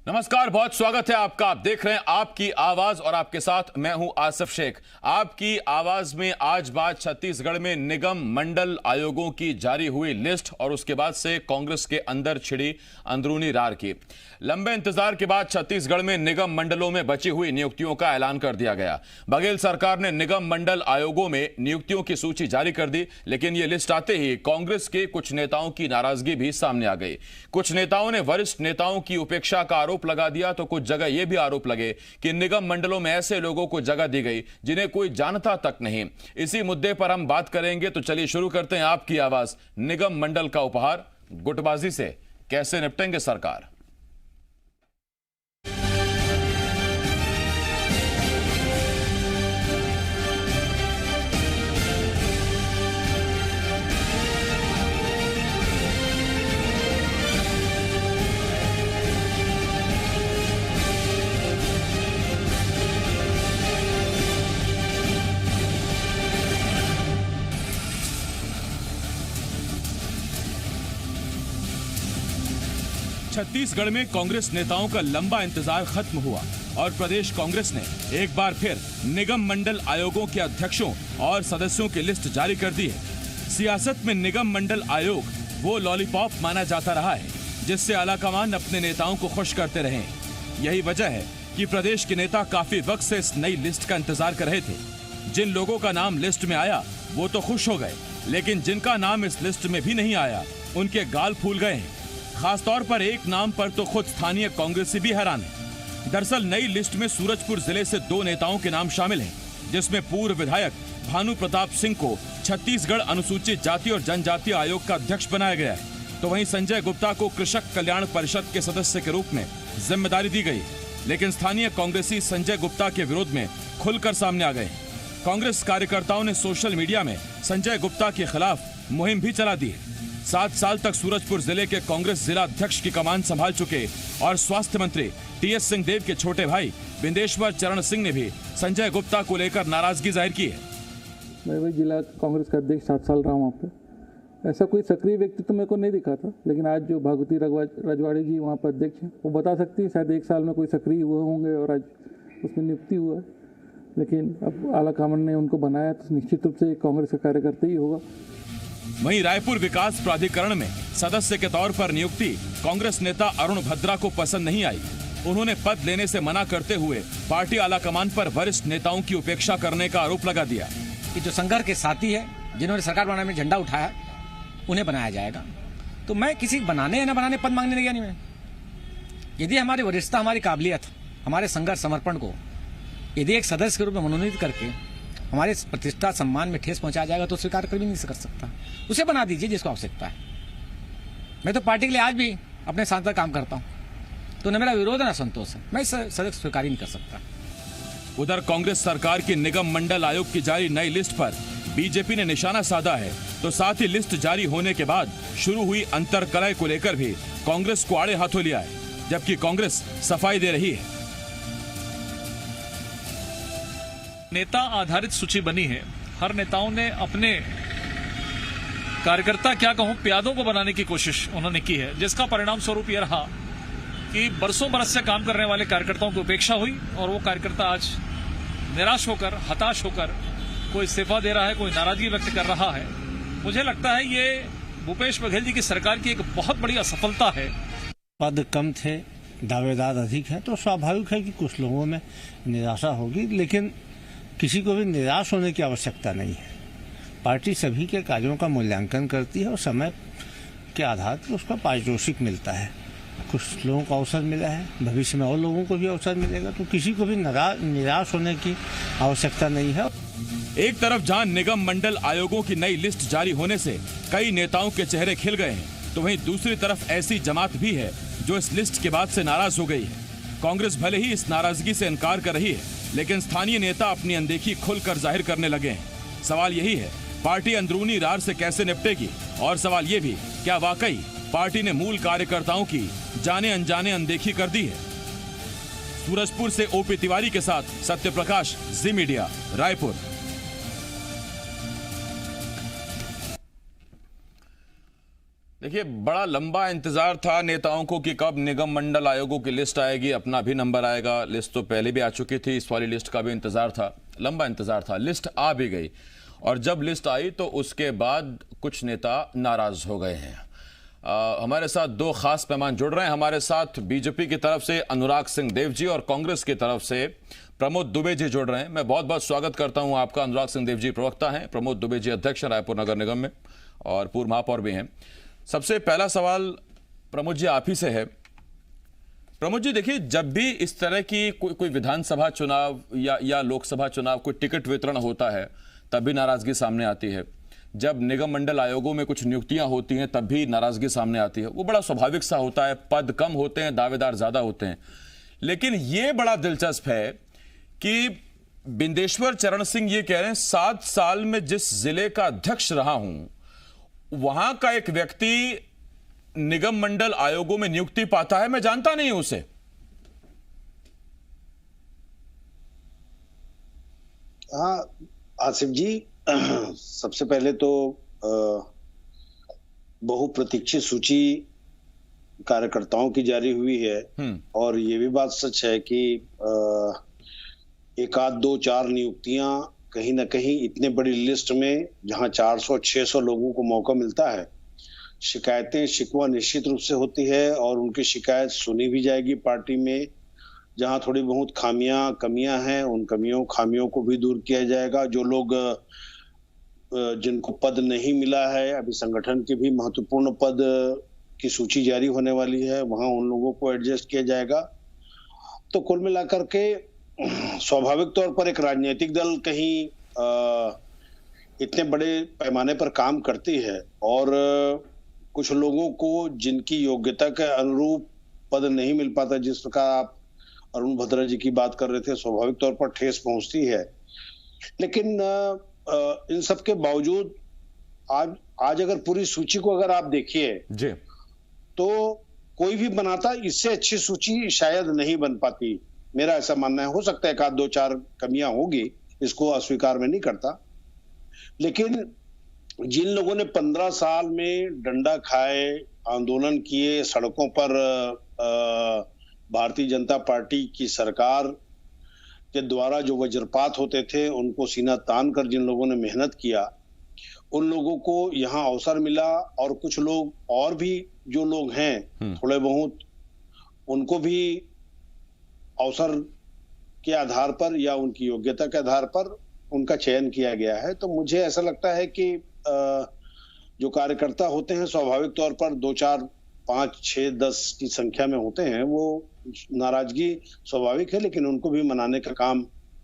नमस्कार, बहुत स्वागत है आपका। आप देख रहे हैं आपकी आवाज और आपके साथ मैं हूं आसिफ शेख। आपकी आवाज में आज बात छत्तीसगढ़ में निगम मंडल आयोगों की जारी हुई लिस्ट और उसके बाद से कांग्रेस के अंदर छिड़ी अंदरूनी रार की। लंबे इंतजार के बाद छत्तीसगढ़ में निगम मंडलों में बची हुई नियुक्तियों का ऐलान कर दिया गया। बघेल सरकार ने निगम मंडल आयोगों में नियुक्तियों की सूची जारी कर दी, लेकिन यह लिस्ट आते ही कांग्रेस के कुछ नेताओं की नाराजगी भी सामने आ गई। कुछ नेताओं ने वरिष्ठ नेताओं की उपेक्षा का आरोप लगा दिया, तो कुछ जगह यह भी आरोप लगे कि निगम मंडलों में ऐसे लोगों को जगह दी गई जिन्हें कोई जानता तक नहीं। इसी मुद्दे पर हम बात करेंगे, तो चलिए शुरू करते हैं आपकी आवाज। निगम मंडल का उपहार, गुटबाजी से कैसे निपटेंगे सरकार? छत्तीसगढ़ में कांग्रेस नेताओं का लंबा इंतजार खत्म हुआ और प्रदेश कांग्रेस ने एक बार फिर निगम मंडल आयोगों के अध्यक्षों और सदस्यों की लिस्ट जारी कर दी है। सियासत में निगम मंडल आयोग वो लॉलीपॉप माना जाता रहा है जिससे आलाकमान अपने नेताओं को खुश करते रहे। यही वजह है कि प्रदेश के नेता काफी वक्त से इस नई लिस्ट का इंतजार कर रहे थे। जिन लोगों का नाम लिस्ट में आया वो तो खुश हो गए, लेकिन जिनका नाम इस लिस्ट में भी नहीं आया उनके गाल फूल गए हैं। खासतौर पर एक नाम पर तो खुद स्थानीय कांग्रेसी भी हैरान है। दरअसल नई लिस्ट में सूरजपुर जिले से 2 नेताओं के नाम शामिल हैं, जिसमें पूर्व विधायक भानु प्रताप सिंह को छत्तीसगढ़ अनुसूचित जाति और जनजाति आयोग का अध्यक्ष बनाया गया है, तो वहीं संजय गुप्ता को कृषक कल्याण परिषद के सदस्य के रूप में जिम्मेदारी दी गई। लेकिन स्थानीय कांग्रेसी संजय गुप्ता के विरोध में खुलकर सामने आ गए। कांग्रेस कार्यकर्ताओं ने सोशल मीडिया में संजय गुप्ता के खिलाफ मुहिम भी चला दी है। 7 साल तक सूरजपुर जिले के कांग्रेस जिला अध्यक्ष की कमान संभाल चुके और स्वास्थ्य मंत्री टी.एस. सिंहदेव के छोटे भाई बिंदेश्वर चरण सिंह ने भी संजय गुप्ता को लेकर नाराजगी जाहिर की है। मैं भी जिला कांग्रेस का अध्यक्ष 7 साल रहा हूँ वहाँ पे। ऐसा कोई सक्रिय व्यक्ति तो मेरे को नहीं दिखा था, लेकिन आज जो भागवती रजवाड़ी जी वहाँ पर अध्यक्ष हैं वो बता सकती है। शायद 1 साल में कोई सक्रिय हुए होंगे और आज उसमें नियुक्ति हुआ है, लेकिन अब आलाकमान ने उनको बनाया तो निश्चित रूप से कांग्रेस का कार्यकर्ता ही होगा। वहीं रायपुर विकास प्राधिकरण में सदस्य के तौर पर नियुक्ति कांग्रेस नेता अरुण भद्रा को पसंद नहीं आई। उन्होंने पद लेने से मना करते हुए पार्टी आलाकमान पर वरिष्ठ नेताओं की उपेक्षा करने का आरोप लगा दिया कि जो संघर्ष के साथी है, जिन्होंने सरकार बनाने में झंडा उठाया, उन्हें बनाया जाएगा। तो मैं किसी बनाने या न बनाने पद मांगने नहीं गया। नहीं, मैं यदि हमारी वरिष्ठता, हमारी काबिलियत, हमारे संघर्ष समर्पण को यदि एक सदस्य के रूप में मनोनीत करके हमारे प्रतिष्ठा सम्मान में ठेस पहुंचाया जाएगा तो स्वीकार कभी नहीं कर सकता। उसे बना दीजिए जिसको आवश्यकता है। मैं तो पार्टी के लिए आज भी अपने सांसद काम करता हूं, तो न मेरा विरोध है न संतोष है। मैं इस सदस्य स्वीकार ही नहीं कर सकता। उधर कांग्रेस सरकार की निगम मंडल आयोग की जारी नई लिस्ट पर बीजेपी ने निशाना साधा है, तो साथ ही लिस्ट जारी होने के बाद शुरू हुई अंतरकलह को लेकर भी कांग्रेस को आड़े हाथों लिया है, जबकि कांग्रेस सफाई दे रही है। नेता आधारित सूची बनी है। हर नेताओं ने अपने कार्यकर्ता, क्या कहूं, प्यादों को बनाने की कोशिश उन्होंने की है, जिसका परिणाम स्वरूप यह रहा कि बरसों बरस से काम करने वाले कार्यकर्ताओं की उपेक्षा हुई और वो कार्यकर्ता आज निराश होकर, हताश होकर कोई इस्तीफा दे रहा है, कोई नाराजगी व्यक्त कर रहा है। मुझे लगता है ये भूपेश बघेल जी की सरकार की एक बहुत बड़ी असफलता है। पद कम थे, दावेदार अधिक है, तो स्वाभाविक है कि कुछ लोगों में निराशा होगी, लेकिन किसी को भी निराश होने की आवश्यकता नहीं है। पार्टी सभी के कार्यों का मूल्यांकन करती है और समय के आधार पर उसका पारितोषिक मिलता है। कुछ लोगों को अवसर मिला है, भविष्य में और लोगों को भी अवसर मिलेगा, तो किसी को भी निराश होने की आवश्यकता नहीं है। एक तरफ जहां निगम मंडल आयोगों की नई लिस्ट जारी होने से कई नेताओं के चेहरे खिल गए हैं, तो वहीं दूसरी तरफ ऐसी जमात भी है जो इस लिस्ट के बाद से नाराज हो गई है। कांग्रेस भले ही इस नाराजगी से इनकार कर रही है, लेकिन स्थानीय नेता अपनी अनदेखी खुलकर जाहिर करने लगे हैं। सवाल यही है, पार्टी अंदरूनी रार से कैसे निपटेगी? और सवाल ये भी, क्या वाकई पार्टी ने मूल कार्यकर्ताओं की जाने अनजाने अनदेखी कर दी है? सूरजपुर से ओपी तिवारी के साथ सत्य प्रकाश, जी मीडिया, रायपुर। देखिए, बड़ा लंबा इंतजार था नेताओं को कि कब निगम मंडल आयोगों की लिस्ट आएगी, अपना भी नंबर आएगा। लिस्ट तो पहले भी आ चुकी थी, इस वाली लिस्ट का भी इंतजार था, लंबा इंतजार था। लिस्ट आ भी गई और जब लिस्ट आई तो उसके बाद कुछ नेता नाराज हो गए हैं। हमारे साथ दो खास मेहमान जुड़ रहे हैं। हमारे साथ बीजेपी की तरफ से अनुराग सिंह देव जी और कांग्रेस की तरफ से प्रमोद दुबे जी जुड़ रहे हैं। मैं बहुत बहुत स्वागत करता हूं आपका। अनुराग सिंह देव जी प्रवक्ता हैं, प्रमोद दुबे जी अध्यक्ष रायपुर नगर निगम में और पूर्व महापौर भी हैं। सबसे पहला सवाल प्रमोद जी आप ही से है। प्रमोद जी, देखिए, जब भी इस तरह की कोई विधानसभा चुनाव या लोकसभा चुनाव, कोई टिकट वितरण होता है तब भी नाराजगी सामने आती है। जब निगम मंडल आयोगों में कुछ नियुक्तियां होती हैं तब भी नाराजगी सामने आती है। वो बड़ा स्वाभाविक सा होता है, पद कम होते हैं, दावेदार ज्यादा होते हैं। लेकिन ये बड़ा दिलचस्प है कि बिंदेश्वर चरण सिंह ये कह रहे हैं 7 साल में जिस जिले का अध्यक्ष रहा हूं वहां का एक व्यक्ति निगम मंडल आयोगों में नियुक्ति पाता है, मैं जानता नहीं हूं उसे। हाँ आसिफ जी, सबसे पहले तो बहुप्रतीक्षित सूची कार्यकर्ताओं की जारी हुई है और ये भी बात सच है कि एक आध दो चार नियुक्तियां कहीं ना कहीं इतने बड़ी लिस्ट में, जहां 400-600 लोगों को मौका मिलता है, शिकायतें शिकवा निश्चित रूप से होती है और उनकी शिकायत सुनी भी जाएगी पार्टी में। जहां थोड़ी बहुत कमियां हैं, उन खामियों को भी दूर किया जाएगा। जो लोग जिनको पद नहीं मिला है, अभी संगठन के भी महत्वपूर्ण पद की सूची जारी होने वाली है, वहां उन लोगों को एडजस्ट किया जाएगा। तो कुल मिलाकर के स्वाभाविक तौर पर एक राजनीतिक दल कहीं इतने बड़े पैमाने पर काम करती है और कुछ लोगों को जिनकी योग्यता के अनुरूप पद नहीं मिल पाता, जिस प्रकार आप अरुण भद्रा जी की बात कर रहे थे, स्वाभाविक तौर पर ठेस पहुंचती है। लेकिन इन सब के बावजूद आज अगर पूरी सूची को अगर आप देखिए जी, तो कोई भी बनाता इससे अच्छी सूची शायद नहीं बन पाती, मेरा ऐसा मानना है। हो सकता है एक आध दो चार कमियां होगी, इसको अस्वीकार में नहीं करता। लेकिन जिन लोगों ने 15 साल में डंडा खाए, आंदोलन किए, सड़कों पर भारतीय जनता पार्टी की सरकार के द्वारा जो वज्रपात होते थे उनको सीना तान कर जिन लोगों ने मेहनत किया, उन लोगों को यहाँ अवसर मिला। और कुछ लोग और भी जो लोग हैं थोड़े बहुत, उनको भी अवसर के आधार पर या उनकी योग्यता के आधार पर उनका चयन किया गया है। तो मुझे ऐसा लगता है कि जो कार्यकर्ता होते हैं स्वाभाविक तौर पर 2, 4, 5, 6, 10 की संख्या में होते हैं, वो नाराजगी स्वाभाविक है, लेकिन उनको भी मनाने का काम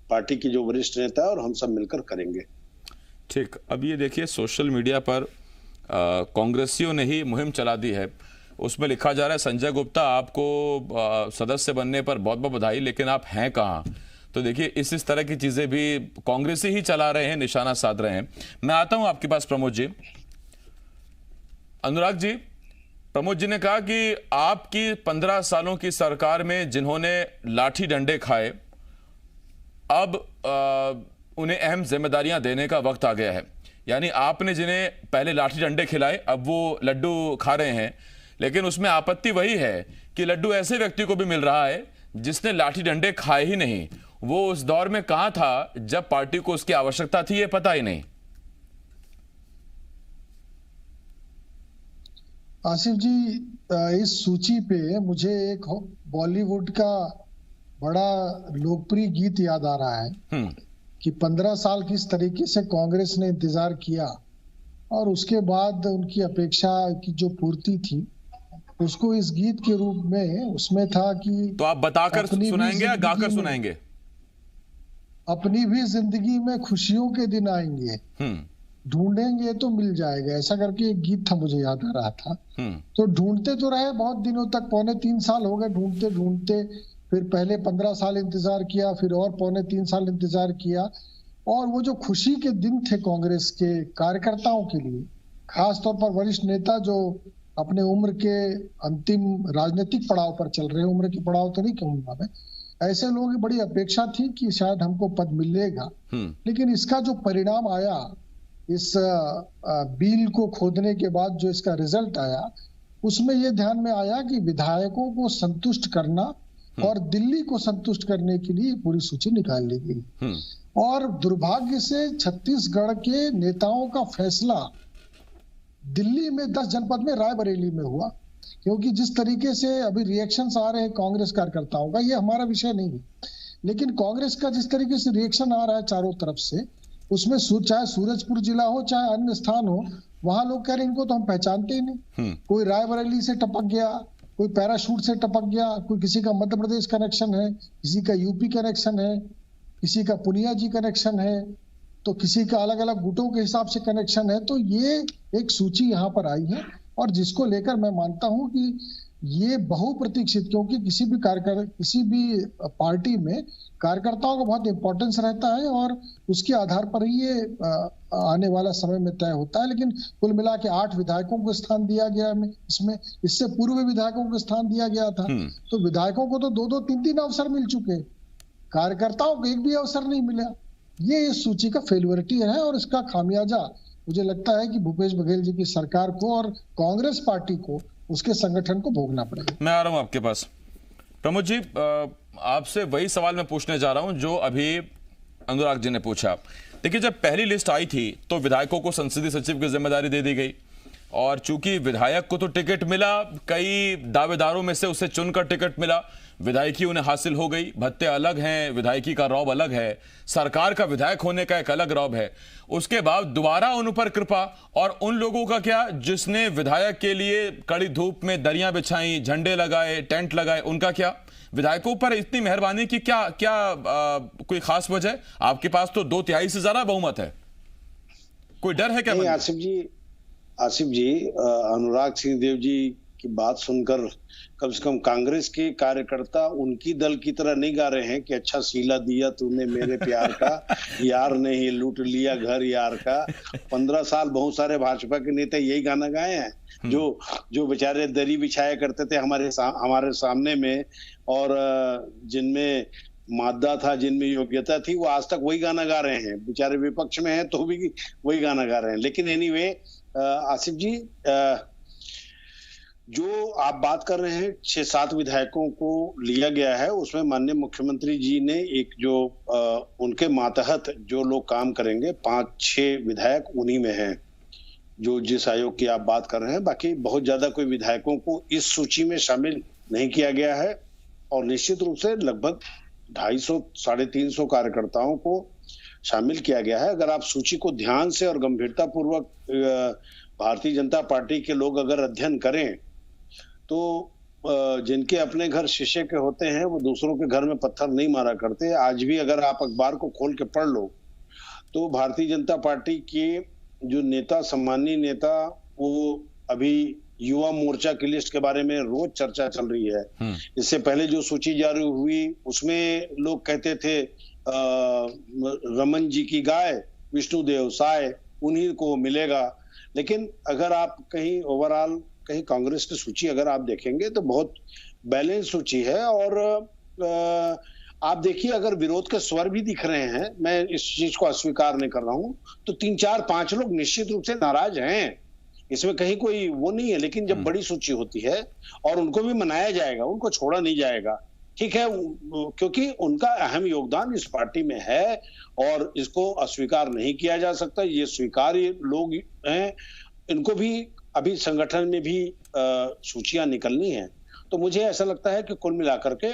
पार्टी की जो वरिष्ठ नेता है और हम सब मिलकर करेंगे। ठीक। अब ये देखिए, सोशल मीडिया पर कांग्रेसियों ने ही मुहिम चला दी है। उसमें लिखा जा रहा है, संजय गुप्ता आपको सदस्य बनने पर बहुत बहुत बधाई, लेकिन आप हैं कहाँ। तो देखिए, इस तरह की चीजें भी कांग्रेसी ही चला रहे हैं, निशाना साध रहे हैं। मैं आता हूं आपके पास प्रमोद जी। अनुराग जी, प्रमोद जी ने कहा कि आपकी 15 सालों की सरकार में जिन्होंने लाठी डंडे खाए, अब उन्हें अहम जिम्मेदारियां देने का वक्त आ गया है। यानी आपने जिन्हें पहले लाठी डंडे खिलाए, अब वो लड्डू खा रहे हैं। लेकिन उसमें आपत्ति वही है कि लड्डू ऐसे व्यक्ति को भी मिल रहा है जिसने लाठी डंडे खाए ही नहीं। वो उस दौर में कहां था जब पार्टी को उसकी आवश्यकता थी, ये पता ही नहीं। आसिफ जी, इस सूची पे मुझे एक बॉलीवुड का बड़ा लोकप्रिय गीत याद आ रहा है कि 15 साल किस तरीके से कांग्रेस ने इंतजार किया और उसके बाद उनकी अपेक्षा की जो पूर्ति थी उसको इस गीत के रूप में उसमें था कि तो आप बताकर सुनाएंगे या गाकर सुनाएंगे? अपनी भी जिंदगी में खुशियों के दिन आएंगे, ढूंढेंगे तो मिल जाएगा, ऐसा करके एक गीत था, मुझे याद आ रहा था। तो ढूंढते तो रहे बहुत दिनों तक, 3.25 साल हो गए ढूंढते ढूंढते। फिर पहले 15 साल इंतजार किया, फिर और 3.25 साल इंतजार किया। और वो जो खुशी के दिन थे कांग्रेस के कार्यकर्ताओं के लिए, खासतौर पर वरिष्ठ नेता जो अपने उम्र के अंतिम राजनीतिक पड़ाव पर चल रहे, उम्र की पड़ाव तो नहीं कहूंगा मैं, ऐसे लोगों की बड़ी अपेक्षा थी कि शायद हमको पद मिलेगा। लेकिन इसका जो परिणाम आया इस बिल को खोदने के बाद जो इसका रिजल्ट आया, उसमें ये ध्यान में आया कि विधायकों को संतुष्ट करना और दिल्ली को संतुष्ट करने के लिए पूरी सूची निकाल ली गई। और दुर्भाग्य से छत्तीसगढ़ के नेताओं का फैसला दिल्ली में 10 जनपद में रायबरेली में हुआ, क्योंकि जिस तरीके से अभी रिएक्शंस आ रहे हैं कांग्रेस कार्यकर्ताओं का, ये हमारा विषय नहीं है, लेकिन कांग्रेस का जिस तरीके से रिएक्शन आ रहा है चारों तरफ से, उसमें चाहे सूरजपुर जिला हो चाहे अन्य स्थान हो, वहां लोग कह रहे हैं इनको तो हम पहचानते ही नहीं। कोई रायबरेली से टपक गया, कोई पैराशूट से टपक गया, कोई किसी का मध्य प्रदेश कनेक्शन है, किसी का यूपी कनेक्शन है, किसी का पुनिया जी कनेक्शन है, तो किसी का अलग अलग गुटों के हिसाब से कनेक्शन है। तो ये एक सूची यहाँ पर आई है और जिसको लेकर मैं मानता हूं कि ये बहुप्रतीक्षित, क्योंकि किसी भी पार्टी में कार्यकर्ताओं का बहुत इंपॉर्टेंस रहता है और उसके आधार पर ही ये आने वाला समय में तय होता है। लेकिन कुल मिला के 8 विधायकों को स्थान दिया गया इसमें, इससे पूर्व विधायकों को स्थान दिया गया था। तो विधायकों को तो 2-2, 3-3 अवसर मिल चुके, कार्यकर्ताओं को एक भी अवसर नहीं मिला। ये इस सूची का फेलियरिटी है और इसका खामियाजा मुझे लगता है कि भूपेश बघेल जी की सरकार को और कांग्रेस पार्टी को, उसके संगठन को भोगना पड़ेगा। मैं आ रहा हूं आपके पास प्रमोद जी, आपसे वही सवाल मैं पूछने जा रहा हूं जो अभी अनुराग जी ने पूछा। देखिए, जब पहली लिस्ट आई थी तो विधायकों को संसदीय सचिव की जिम्मेदारी दे दी गई और चूंकि विधायक को तो टिकट मिला, कई दावेदारों में से उसे चुनकर टिकट मिला, विधायकी उन्हें हासिल हो गई। भत्ते अलग हैं, विधायकी का रौब अलग है, सरकार का विधायक होने का एक अलग रौब है। उसके बाद दोबारा उन पर कृपा, और उन लोगों का क्या जिसने विधायक के लिए कड़ी धूप में दरियां बिछाई, झंडे लगाए, टेंट लगाए, उनका क्या? विधायकों पर इतनी मेहरबानी की क्या कोई खास वजह? आपके पास तो 2/3 से ज्यादा बहुमत है, कोई डर है क्या? आसिफ जी, अनुराग सिंह देव जी की बात सुनकर कम से कम कांग्रेस के कार्यकर्ता उनकी दल की तरह नहीं गा रहे हैं कि अच्छा सीला दिया तूने मेरे प्यार का, यार ने ही लूट लिया घर यार का। 15 साल बहुत सारे भाजपा के नेता यही गाना गाए हैं, जो बेचारे दरी बिछाया करते थे हमारे सामने में, और जिनमें मादा था, जिनमें योग्यता थी, वो आज तक वही गाना गा रहे हैं। बेचारे विपक्ष में हैं तो भी वही गाना गा रहे हैं। लेकिन एनीवे, आसिफ जी, जो आप बात कर रहे हैं 6-7 विधायकों को लिया गया है, उसमें माननीय मुख्यमंत्री जी ने एक जो उनके मातहत जो लोग काम करेंगे, 5-6 विधायक उन्हीं में हैं जो जिस आयोग की आप बात कर रहे हैं। बाकी बहुत ज्यादा कोई विधायकों को इस सूची में शामिल नहीं किया गया है और निश्चित रूप से लगभग 250-350 कार्यकर्ताओं को शामिल किया गया है। अगर आप सूची को ध्यान से और गंभीरता पूर्वक भारतीय जनता पार्टी के लोग अगर अध्ययन करें तो जिनके अपने घर शीशे के होते हैं वो दूसरों के घर में पत्थर नहीं मारा करते। आज भी अगर आप अखबार को खोल के पढ़ लो तो भारतीय जनता पार्टी के जो नेता, सम्मानीय नेता, वो अभी युवा मोर्चा की लिस्ट के बारे में रोज चर्चा चल रही है। इससे पहले जो सूची जारी हुई उसमें लोग कहते थे रमन जी की गाय, विष्णुदेव साय, उन्हीं को मिलेगा। लेकिन अगर आप कहीं ओवरऑल कहीं कांग्रेस की सूची अगर आप देखेंगे तो बहुत बैलेंस सूची है। और आप देखिए, अगर विरोध के स्वर भी दिख रहे हैं, मैं इस चीज को अस्वीकार नहीं कर रहा हूं, तो 3-4-5 लोग निश्चित रूप से नाराज हैं, इसमें कहीं कोई वो नहीं है। लेकिन जब बड़ी सूची होती है और उनको भी मनाया जाएगा, उनको छोड़ा नहीं जाएगा, ठीक है, क्योंकि उनका अहम योगदान इस पार्टी में है और इसको अस्वीकार नहीं किया जा सकता। ये स्वीकार्य लोग हैं, इनको भी अभी संगठन में भी सूचियां निकलनी है। तो मुझे ऐसा लगता है कि कुल मिलाकर के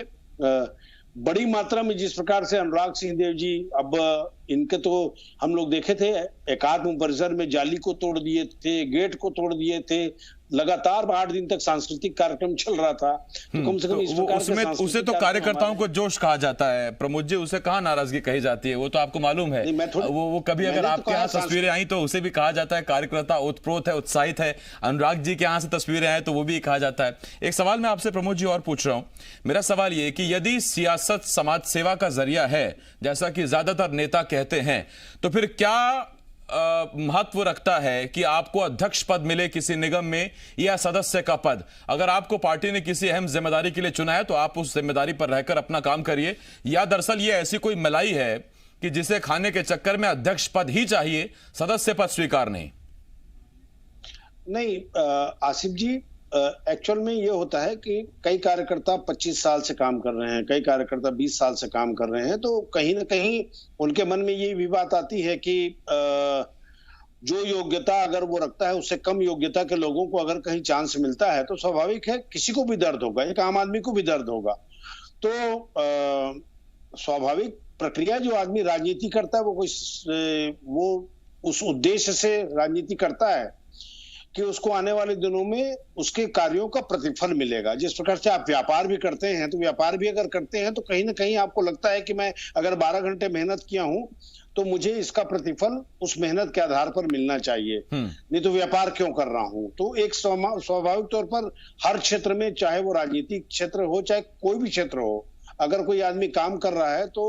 बड़ी मात्रा में जिस प्रकार से अनुराग सिंह देव जी, अब इनके तो हम लोग देखे थे एकात्म परिसर में जाली को तोड़ दिए थे, गेट को तोड़ दिए थे, लगातार 8 दिन तक सांस्कृतिक कार्यक्रम चल रहा था। तो कम से कम इस प्रकार उसे तो कार्यकर्ताओं को जोश कहा जाता है प्रमोद जी, उसे कहाँ नाराजगी कही जाती है, वो तो आपको मालूम है। वो कभी अगर आपके यहाँ तस्वीरें आई तो उसे भी कहा जाता है कार्यकर्ता उत्प्रोत है, उत्साहित है। अनुराग जी के यहाँ से तस्वीरें आए तो वो भी कहा जाता है। एक सवाल मैं आपसे प्रमोद जी और पूछ रहा हूँ। मेरा सवाल ये कि यदि सियासत समाज सेवा का जरिया है, जैसा कि ज्यादातर नेता कहते हैं, तो फिर क्या महत्व रखता है कि आपको अध्यक्ष पद मिले किसी निगम में या सदस्य का पद? अगर आपको पार्टी ने किसी अहम जिम्मेदारी के लिए चुना है तो आप उस जिम्मेदारी पर रहकर अपना काम करिए, या दरअसल ये ऐसी कोई मलाई है कि जिसे खाने के चक्कर में अध्यक्ष पद ही चाहिए, सदस्य पद स्वीकार नहीं? नहीं आसिफ जी, एक्चुअल में ये होता है कि कई कार्यकर्ता 25 साल से काम कर रहे हैं, कई कार्यकर्ता 20 साल से काम कर रहे हैं, तो कहीं ना कहीं उनके मन में ये भी बात आती है कि जो योग्यता अगर वो रखता है उससे कम योग्यता के लोगों को अगर कहीं चांस मिलता है तो स्वाभाविक है किसी को भी दर्द होगा, एक आम आदमी को भी दर्द होगा। तो स्वाभाविक प्रक्रिया, जो आदमी राजनीति करता है वो उस उद्देश्य से राजनीति करता है कि उसको आने वाले दिनों में उसके कार्यों का प्रतिफल मिलेगा। जिस प्रकार से आप व्यापार भी करते हैं, तो व्यापार भी अगर करते हैं तो कहीं ना कहीं आपको लगता है कि मैं अगर 12 घंटे मेहनत किया हूं तो मुझे इसका प्रतिफल उस मेहनत के आधार पर मिलना चाहिए, नहीं तो व्यापार क्यों कर रहा हूं। तो एक स्वाभाविक तौर पर हर क्षेत्र में, चाहे वो राजनीतिक क्षेत्र हो चाहे कोई भी क्षेत्र हो, अगर कोई आदमी काम कर रहा है तो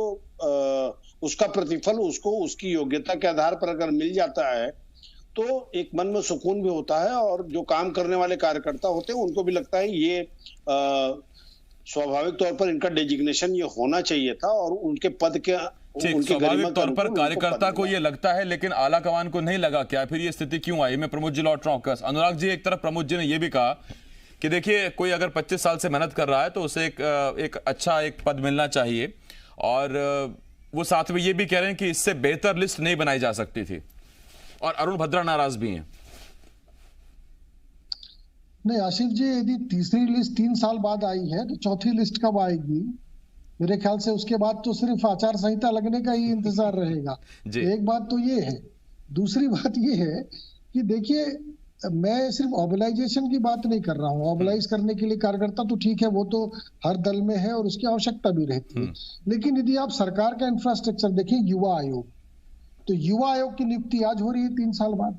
उसका प्रतिफल उसको उसकी योग्यता के आधार पर अगर मिल जाता है तो एक मन में सुकून भी होता है, और जो काम करने वाले कार्यकर्ता होते हैं उनको भी लगता है ये स्वाभाविक तौर पर इनका डेजिग्नेशन ये होना चाहिए था और उनके पद के स्वाभाविक तौर पर कार्यकर्ता को ये लगता है, लेकिन आला कमान को नहीं लगा क्या? फिर ये स्थिति क्यों आई? मैं प्रमोद जी लौट रहा हूं। अनुराग जी, एक तरफ प्रमोद जी ने यह भी कहा कि देखिए, कोई अगर 25 साल से मेहनत कर रहा है तो उसे एक अच्छा एक पद मिलना चाहिए, और वो साथ में ये भी कह रहे हैं कि इससे बेहतर लिस्ट नहीं बनाई जा सकती थी, और अरुण भद्रा नाराज भी हैं। नहीं आसिफ जी, यदि तीसरी लिस्ट 3 साल बाद आई है तो चौथी लिस्ट कब आएगी? मेरे ख्याल से उसके बाद तो सिर्फ आचार संहिता लगने का ही इंतजार रहेगा। एक बात तो ये है। दूसरी बात ये है कि देखिए, मैं सिर्फ ऑर्गेनाइजेशन की बात नहीं कर रहा हूँ। ऑर्गेनाइज करने के लिए कार्यकर्ता तो ठीक है, वो तो हर दल में है और उसकी आवश्यकता भी रहती है, लेकिन यदि आप सरकार का इंफ्रास्ट्रक्चर देखें, युवा आयोग, तो युवा आयोग की नियुक्ति आज हो रही है 3 साल बाद,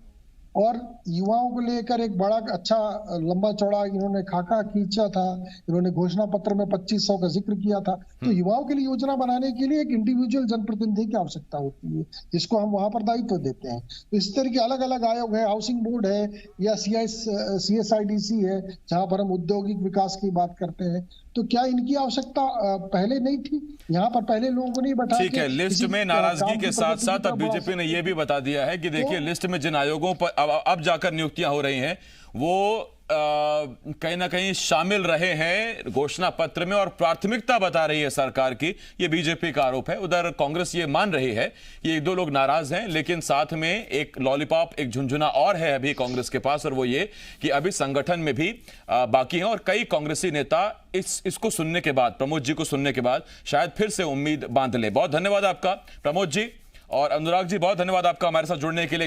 और युवाओं को लेकर एक बड़ा अच्छा लंबा चौड़ा इन्होंने खाका खींचा था, इन्होंने घोषणा पत्र में 2500 का जिक्र किया था। तो युवाओं के लिए योजना बनाने के लिए एक इंडिविजुअल जनप्रतिनिधि की आवश्यकता होती है, जिसको हम वहां पर दायित्व देते हैं। तो इस तरह के अलग अलग आयोग है, हाउसिंग बोर्ड है या CSIDC है, जहां पर हम औद्योगिक विकास की बात करते हैं। तो क्या इनकी आवश्यकता पहले नहीं थी? यहाँ पर पहले लोगों को नहीं बैठा। ठीक है, लिस्ट में नाराजगी के साथ साथ अब बीजेपी ने यह भी बता दिया है कि देखिए, लिस्ट में जिन आयोगों पर अब जाकर नियुक्तियां हो रही हैं वो कहीं ना कहीं शामिल रहे हैं घोषणा पत्र में, और प्राथमिकता बता रही है सरकार की। ये बीजेपी का आरोप है। उधर कांग्रेस ये मान रही है कि 1-2 लोग नाराज हैं, लेकिन साथ में एक लॉलीपॉप, एक झुनझुना और है अभी कांग्रेस के पास, और वो ये कि अभी संगठन में भी बाकी हैं, और कई कांग्रेसी नेता इसको सुनने के बाद, प्रमोद जी को सुनने के बाद शायद फिर से उम्मीद बांध ले। बहुत धन्यवाद आपका प्रमोद जी, और अनुराग जी बहुत धन्यवाद आपका हमारे साथ जुड़ने के लिए।